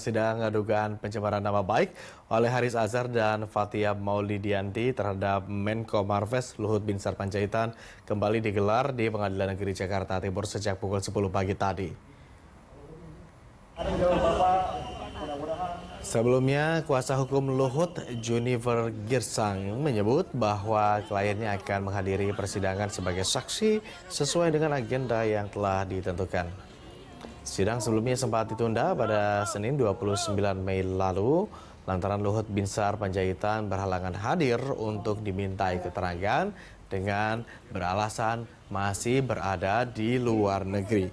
persidangan dugaan pencemaran nama baik oleh Haris Azhar dan Fathia Maulidiyanti terhadap Menko Marves Luhut Binsar Panjaitan kembali digelar di Pengadilan Negeri Jakarta Timur sejak pukul 10 pagi tadi. Sebelumnya, kuasa hukum Luhut, Junifer Girsang, menyebut bahwa kliennya akan menghadiri persidangan sebagai saksi sesuai dengan agenda yang telah ditentukan. Sidang sebelumnya sempat ditunda pada Senin 29 Mei lalu lantaran Luhut Binsar Panjaitan berhalangan hadir untuk dimintai keterangan dengan beralasan masih berada di luar negeri.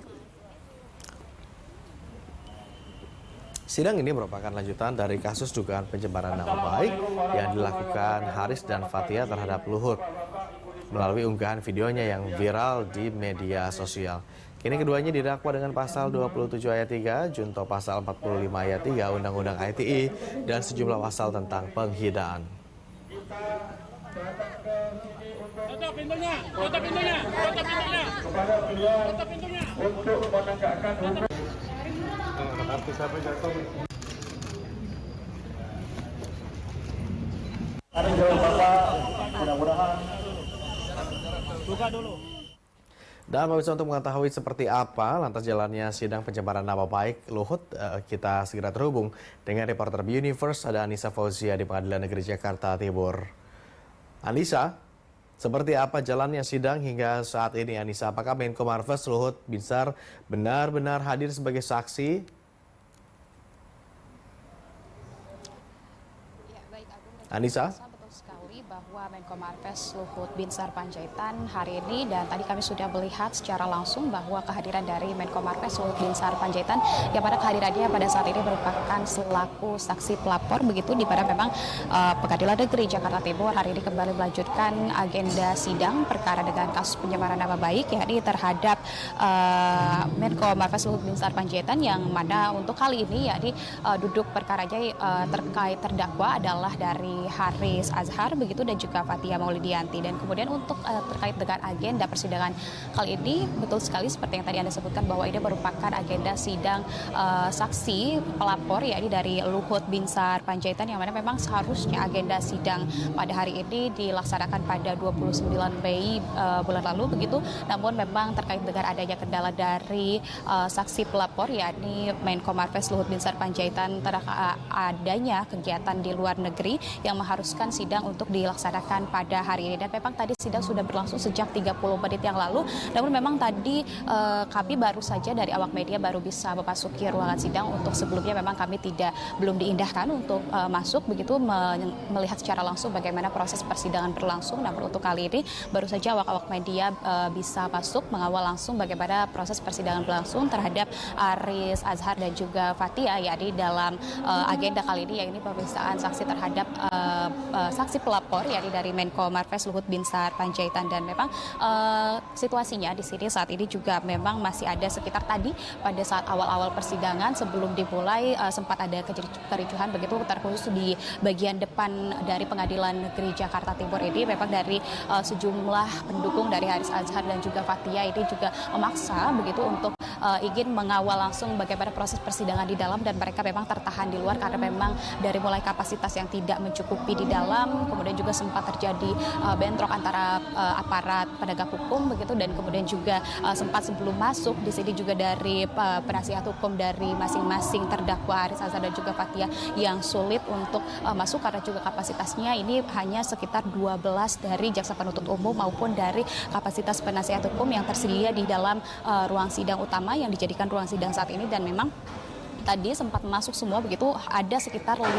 Sidang ini merupakan lanjutan dari kasus dugaan pencemaran nama baik yang dilakukan Haris dan Fathia terhadap Luhut melalui unggahan videonya yang viral di media sosial. Kini keduanya didakwa dengan pasal 27 ayat 3, junto pasal 45 ayat 3 Undang-Undang ITE dan sejumlah pasal tentang penghinaan. Tutup pintunya. Untuk menegakkan hukum. Artis apa jatuh? Ada jawab Bapak, mudah-mudahan. Buka dulu. Dan pemirsa, untuk mengetahui seperti apa lantas jalannya sidang pencemaran nama baik Luhut, kita segera terhubung dengan reporter Universe, ada Anissa Fauzia di Pengadilan Negeri Jakarta Timur. Anissa, seperti apa jalannya sidang hingga saat ini, Anissa? Apakah Menko Marves Luhut Binsar benar-benar hadir sebagai saksi? Ya, baik, Anissa? Bahwa Menko Marves Luhut Binsar Panjaitan hari ini, dan tadi kami sudah melihat secara langsung bahwa kehadiran dari Menko Marves Luhut Binsar Panjaitan yang pada kehadirannya pada saat ini merupakan selaku saksi pelapor begitu, di mana memang Pengadilan Negeri Jakarta Timur hari ini kembali melanjutkan agenda sidang perkara dengan kasus pencemaran nama baik yakni terhadap Menko Marves Luhut Binsar Panjaitan, yang mana untuk kali ini yakni duduk perkaranya terkait terdakwa adalah dari Haris Azhar begitu dan juga Fathia Maulidiyanti. Dan kemudian untuk terkait dengan agenda persidangan kali ini, betul sekali seperti yang tadi Anda sebutkan bahwa ini merupakan agenda sidang saksi pelapor yakni dari Luhut Binsar Panjaitan, yang mana memang seharusnya agenda sidang pada hari ini dilaksanakan pada 29 Mei bulan lalu begitu. Namun memang terkait dengan adanya kendala dari saksi pelapor yakni Menko Marves Luhut Binsar Panjaitan adanya kegiatan di luar negeri yang mengharuskan sidang untuk dilaksanakan pada hari ini. Dan memang tadi sidang sudah berlangsung sejak 30 menit yang lalu. Namun memang tadi kami baru saja dari awak media baru bisa memasuki ruangan sidang. Untuk sebelumnya memang kami belum diindahkan untuk masuk begitu melihat secara langsung bagaimana proses persidangan berlangsung. Namun untuk kali ini baru saja awak media bisa masuk mengawal langsung bagaimana proses persidangan berlangsung terhadap Haris Azhar dan juga Fathia, yakni dalam agenda kali ini yakni pemeriksaan saksi terhadap saksi pelapor yakni dari Menko Marves Luhut Binsar Panjaitan. Dan memang situasinya di sini saat ini juga memang masih ada sekitar tadi pada saat awal-awal persidangan sebelum dimulai sempat ada kericuhan begitu, terkhusus di bagian depan dari Pengadilan Negeri Jakarta Timur ini. Memang dari sejumlah pendukung dari Haris Azhar dan juga Fathia ini juga memaksa begitu untuk ingin mengawal langsung bagaimana proses persidangan di dalam, dan mereka memang tertahan di luar karena memang dari mulai kapasitas yang tidak mencukupi di dalam, kemudian juga sempat terjadi bentrok antara aparat penegak hukum begitu, dan kemudian juga sempat sebelum masuk di sini juga dari penasihat hukum dari masing-masing terdakwa Haris Azhar dan juga Fathia yang sulit untuk masuk karena juga kapasitasnya ini hanya sekitar 12 dari jaksa penuntut umum maupun dari kapasitas penasihat hukum yang tersedia di dalam ruang sidang utama yang dijadikan ruang sidang saat ini. Dan memang tadi sempat masuk semua begitu, ada sekitar 5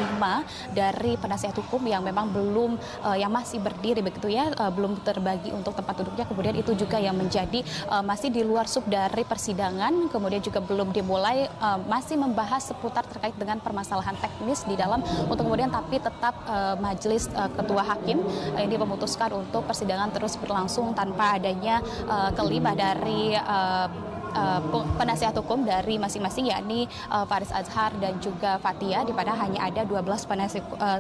dari penasihat hukum yang memang belum yang masih berdiri begitu ya, belum terbagi untuk tempat duduknya. Kemudian itu juga yang menjadi masih di luar sub dari persidangan, kemudian juga belum dimulai, masih membahas seputar terkait dengan permasalahan teknis di dalam untuk kemudian tapi tetap majelis ketua hakim ini memutuskan untuk persidangan terus berlangsung tanpa adanya kelima dari penasihat hukum dari masing-masing yakni Haris Azhar dan juga Fathia, di mana hanya ada 12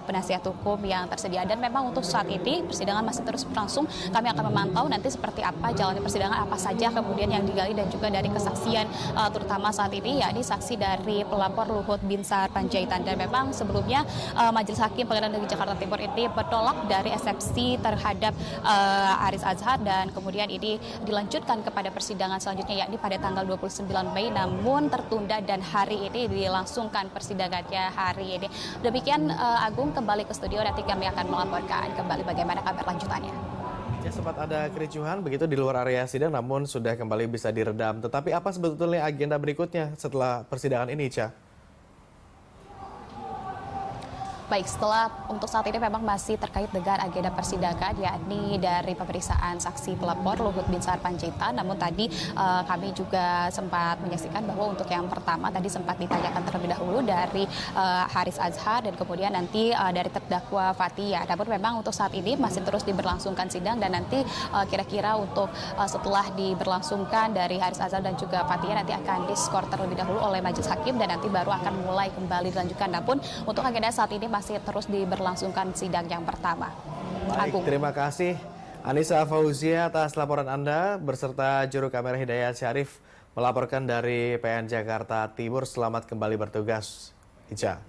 penasihat hukum yang tersedia. Dan memang untuk saat ini persidangan masih terus berlangsung. Kami akan memantau nanti seperti apa jalannya persidangan, apa saja kemudian yang digali dan juga dari kesaksian terutama pertama saat ini yakni saksi dari pelapor Luhut Binsar Panjaitan. Dan memang sebelumnya Majelis Hakim Pengadilan Negeri Jakarta Timur ini menolak dari eksepsi terhadap Haris Azhar, dan kemudian ini dilanjutkan kepada persidangan selanjutnya yakni pada tanggal 29 Mei, namun tertunda dan hari ini dilangsungkan persidangannya hari ini. Demikian Agung, kembali ke studio, nanti kami akan melaporkan kembali bagaimana kabar lanjutannya. Ya, sempat ada kericuhan begitu di luar area sidang, namun sudah kembali bisa diredam. Tetapi apa sebetulnya agenda berikutnya setelah persidangan ini, Ica? Baik, setelah untuk saat ini memang masih terkait dengan agenda persidangan, yakni dari pemeriksaan saksi pelapor Luhut Binsar Panjaitan. Namun tadi kami juga sempat menyaksikan bahwa untuk yang pertama tadi sempat ditanyakan terlebih dahulu dari Haris Azhar dan kemudian nanti dari terdakwa Fathia. Namun memang untuk saat ini masih terus diberlangsungkan sidang, dan nanti kira-kira untuk setelah diberlangsungkan dari Haris Azhar dan juga Fathia nanti akan diskor terlebih dahulu oleh Majelis Hakim dan nanti baru akan mulai kembali dilanjutkan. Namun untuk agenda saat ini masih terus diberlangsungkan sidang yang pertama. Baik, Agung. terima kasih Anissa Fauzia atas laporan Anda berserta juru kamera Hidayat Syarif melaporkan dari PN Jakarta Timur. Selamat kembali bertugas, Ica.